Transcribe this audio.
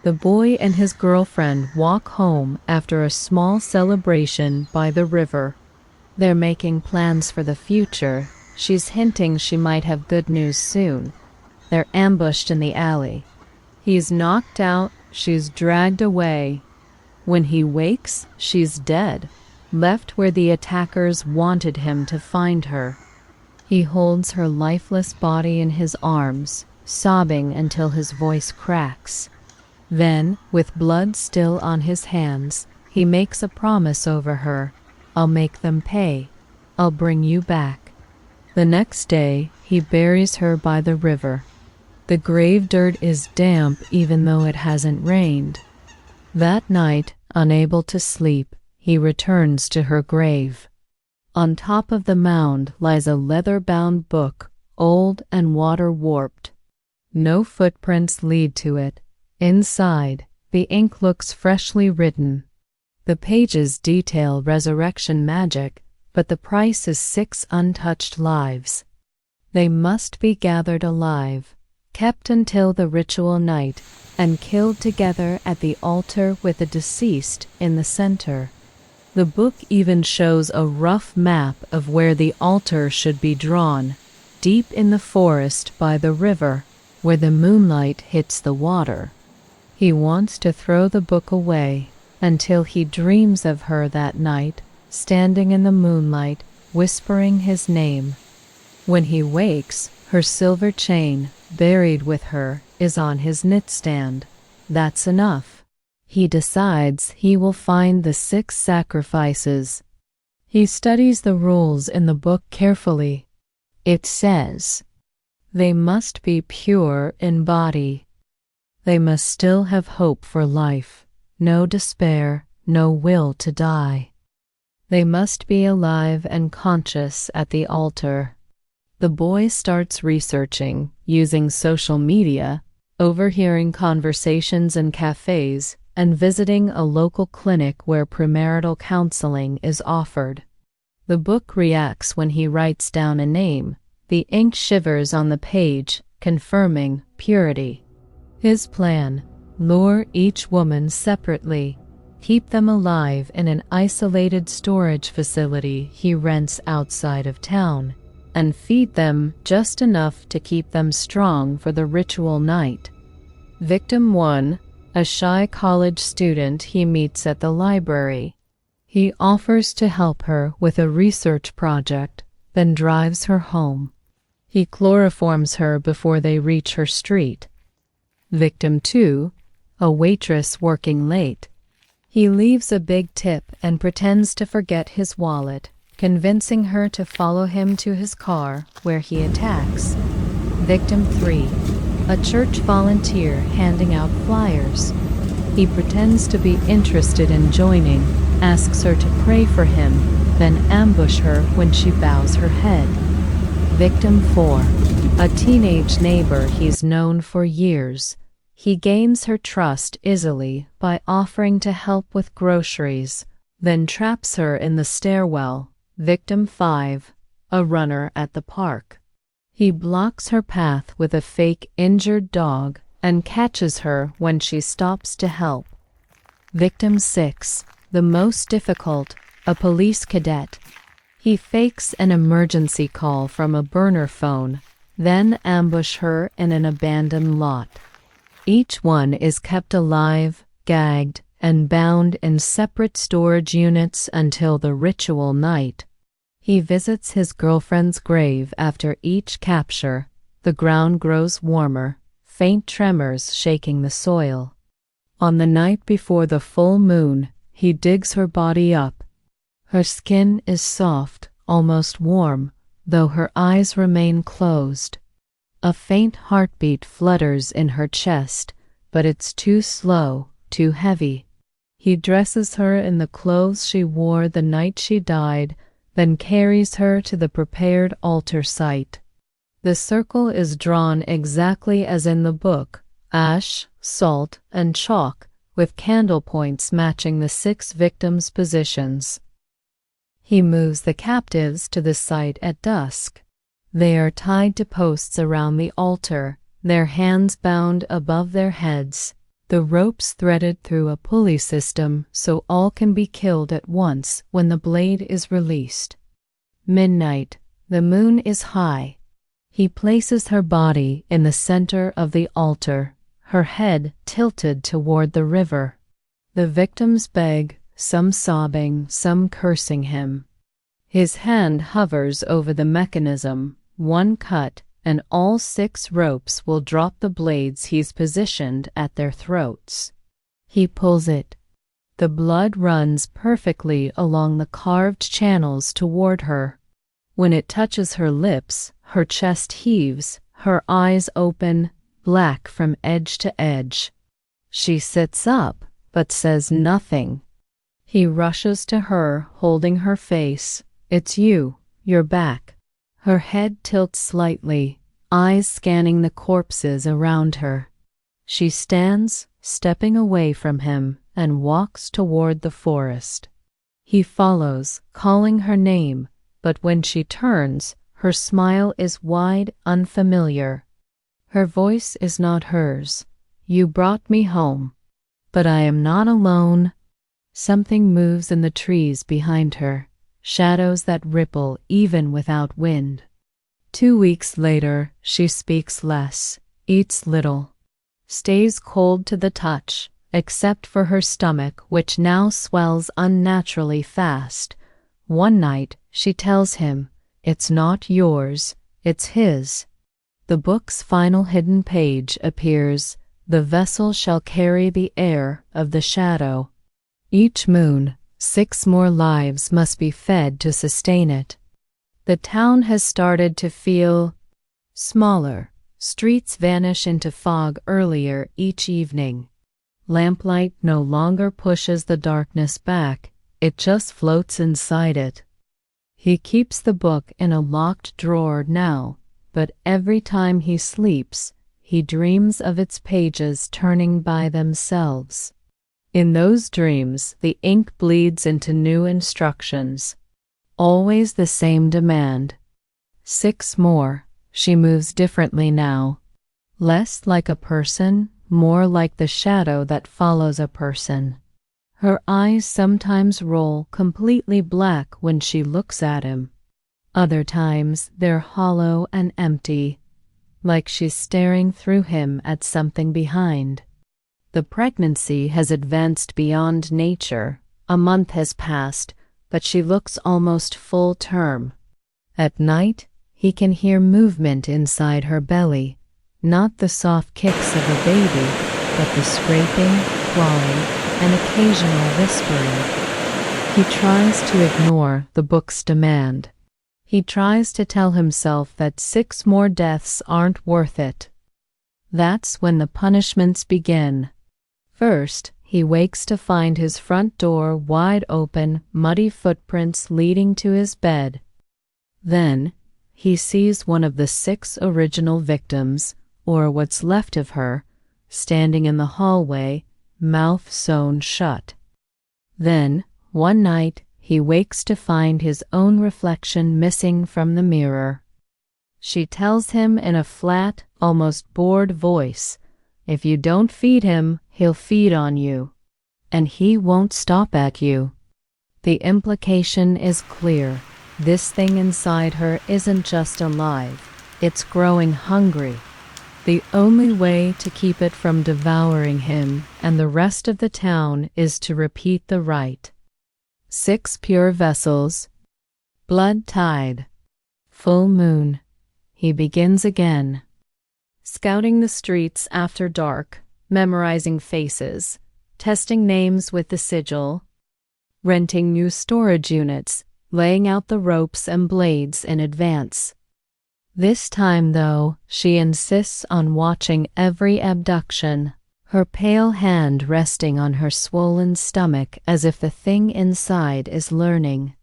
The boy and his girlfriend walk home after a small celebration by the river. They're making plans for the future. She's hinting she might have good news soon. They're ambushed in the alley. He's knocked out, she's dragged away. When he wakes, she's dead, left where the attackers wanted him to find her. He holds her lifeless body in his arms, sobbing until his voice cracks. Then, with blood still on his hands, he makes a promise over her. I'll make them pay. I'll bring you back. The next day, he buries her by the river. The grave dirt is damp even though it hasn't rained. That night, unable to sleep, he returns to her grave. On top of the mound lies a leather-bound book, old and water-warped. No footprints lead to it. Inside, the ink looks freshly written. The pages detail resurrection magic, but the price is 6 untouched lives. They must be gathered alive, kept until the ritual night, and killed together at the altar with the deceased in the center. The book even shows a rough map of where the altar should be drawn, deep in the forest by the river, where the moonlight hits the water. He wants to throw the book away until he dreams of her that night, standing in the moonlight, whispering his name. When he wakes, her silver chain, buried with her, is on his nightstand. That's enough. He decides he will find the 6 sacrifices. He studies the rules in the book carefully. It says, they must be pure in body. They must still have hope for life, no despair, no will to die. They must be alive and conscious at the altar. The boy starts researching, using social media, overhearing conversations in cafes, and visiting a local clinic where premarital counseling is offered. The book reacts when he writes down a name. The ink shivers on the page, confirming purity. His plan: lure each woman separately, keep them alive in an isolated storage facility he rents outside of town, and feed them just enough to keep them strong for the ritual night. Victim 1, a shy college student he meets at the library. He offers to help her with a research project, then drives her home. He chloroforms her before they reach her street. Victim 2, a waitress working late. He leaves a big tip and pretends to forget his wallet, convincing her to follow him to his car, where he attacks. Victim 3, a church volunteer handing out flyers. He pretends to be interested in joining, asks her to pray for him, then ambush her when she bows her head. Victim 4, a teenage neighbor he's known for years. He gains her trust easily by offering to help with groceries, then traps her in the stairwell. Victim 5, a runner at the park. He blocks her path with a fake injured dog and catches her when she stops to help. Victim 6, the most difficult, a police cadet. He fakes an emergency call from a burner phone, then ambush her in an abandoned lot. Each one is kept alive, gagged, and bound in separate storage units until the ritual night. He visits his girlfriend's grave after each capture. The ground grows warmer, faint tremors shaking the soil. On the night before the full moon, he digs her body up. Her skin is soft, almost warm, though her eyes remain closed. A faint heartbeat flutters in her chest, but it's too slow, too heavy. He dresses her in the clothes she wore the night she died, then carries her to the prepared altar site. The circle is drawn exactly as in the book: ash, salt, and chalk, with candle points matching the 6 victims' positions. He moves the captives to the site at dusk. They are tied to posts around the altar, their hands bound above their heads. The ropes threaded through a pulley system so all can be killed at once when the blade is released. Midnight. The moon is high. He places her body in the center of the altar, her head tilted toward the river. The victims beg, some sobbing, some cursing him. His hand hovers over the mechanism, one cut, and all 6 ropes will drop the blades he's positioned at their throats. He pulls it. The blood runs perfectly along the carved channels toward her. When it touches her lips, her chest heaves, her eyes open, black from edge to edge. She sits up, but says nothing. He rushes to her, holding her face. "It's you. You're back." Her head tilts slightly, eyes scanning the corpses around her. She stands, stepping away from him, and walks toward the forest. He follows, calling her name, but when she turns, her smile is wide, unfamiliar. Her voice is not hers. "You brought me home. But I am not alone." Something moves in the trees behind her, shadows that ripple even without wind. 2 weeks later, she speaks less, eats little, stays cold to the touch, except for her stomach, which now swells unnaturally fast. One night, she tells him, "It's not yours, it's his." The book's final hidden page appears. The vessel shall carry the air of the shadow. Each moon, 6 more lives must be fed to sustain it. The town has started to feel smaller. Streets vanish into fog earlier each evening. Lamplight no longer pushes the darkness back, it just floats inside it. He keeps the book in a locked drawer now, but every time he sleeps, he dreams of its pages turning by themselves. In those dreams, the ink bleeds into new instructions. Always the same demand. 6 more. She moves differently now. Less like a person, more like the shadow that follows a person. Her eyes sometimes roll completely black when she looks at him. Other times, they're hollow and empty, like she's staring through him at something behind. The pregnancy has advanced beyond nature. A month has passed, but she looks almost full term. At night, he can hear movement inside her belly, not the soft kicks of a baby, but the scraping, clawing, and occasional whispering. He tries to ignore the book's demand. He tries to tell himself that 6 more deaths aren't worth it. That's when the punishments begin. First, he wakes to find his front door wide open, muddy footprints leading to his bed. Then, he sees one of the 6 original victims, or what's left of her, standing in the hallway, mouth sewn shut. Then, one night, he wakes to find his own reflection missing from the mirror. She tells him in a flat, almost bored voice, "If you don't feed him, he'll feed on you. And he won't stop at you." The implication is clear. This thing inside her isn't just alive, it's growing hungry. The only way to keep it from devouring him and the rest of the town is to repeat the rite. 6 pure vessels. Blood tide. Full moon. He begins again. Scouting the streets after dark, memorizing faces, testing names with the sigil, renting new storage units, laying out the ropes and blades in advance. This time, though, she insists on watching every abduction, her pale hand resting on her swollen stomach as if the thing inside is learning.